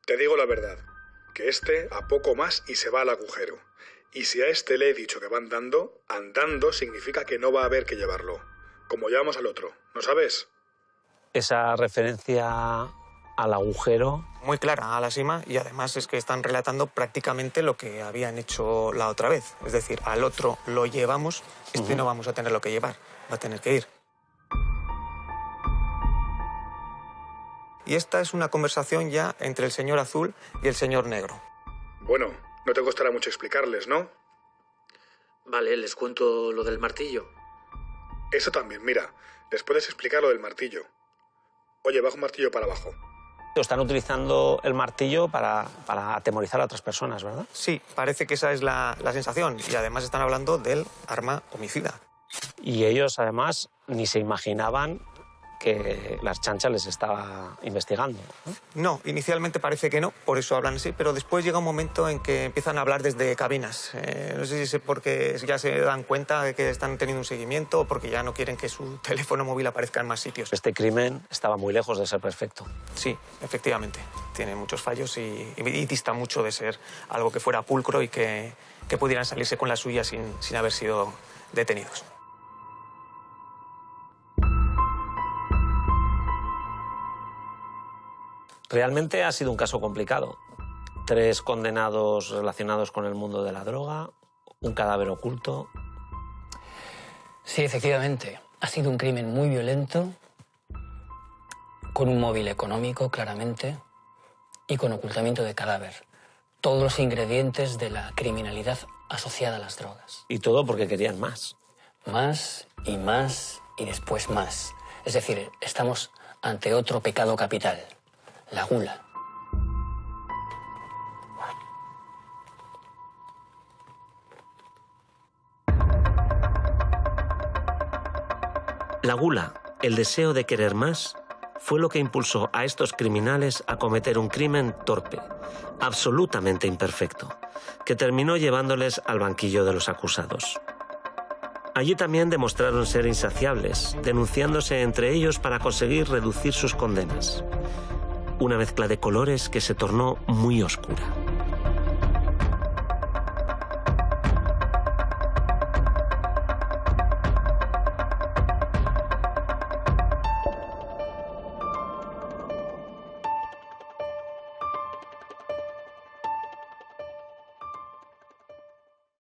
Te digo la verdad, que a poco más y se va al agujero. Y si a le he dicho que va andando, andando significa que no va a haber que llevarlo. Como llevamos al otro, ¿no sabes? Esa referencia al agujero. Muy clara, a la sima, y además es que están relatando prácticamente lo que habían hecho la otra vez. Es decir, al otro lo llevamos, no vamos a tenerlo que llevar, va a tener que ir. Y esta es una conversación ya entre el señor Azul y el señor Negro. Bueno, no te costará mucho explicarles, ¿no? Vale, les cuento lo del martillo. Eso también, mira, les puedes explicar lo del martillo. Oye, baja un martillo para abajo. Están utilizando el martillo para atemorizar a otras personas, ¿verdad? Sí, parece que esa es la sensación. Y además están hablando del arma homicida. Y ellos, además, ni se imaginaban que la Ertzaintza les estaba investigando, ¿no? No, inicialmente parece que no, por eso hablan así, pero después llega un momento en que empiezan a hablar desde cabinas. No sé si es porque ya se dan cuenta de que están teniendo un seguimiento o porque ya no quieren que su teléfono móvil aparezca en más sitios. Este crimen estaba muy lejos de ser perfecto. Sí, efectivamente. Tiene muchos fallos y dista mucho de ser algo que fuera pulcro y que pudieran salirse con la suya sin haber sido detenidos. Realmente ha sido un caso complicado. 3 condenados relacionados con el mundo de la droga, un cadáver oculto. Sí, efectivamente. Ha sido un crimen muy violento, con un móvil económico, claramente, y con ocultamiento de cadáver. Todos los ingredientes de la criminalidad asociada a las drogas. Y todo porque querían más. Más y después más. Es decir, estamos ante otro pecado capital. La gula. La gula, el deseo de querer más, fue lo que impulsó a estos criminales a cometer un crimen torpe, absolutamente imperfecto, que terminó llevándoles al banquillo de los acusados. Allí también demostraron ser insaciables, denunciándose entre ellos para conseguir reducir sus condenas. Una mezcla de colores que se tornó muy oscura.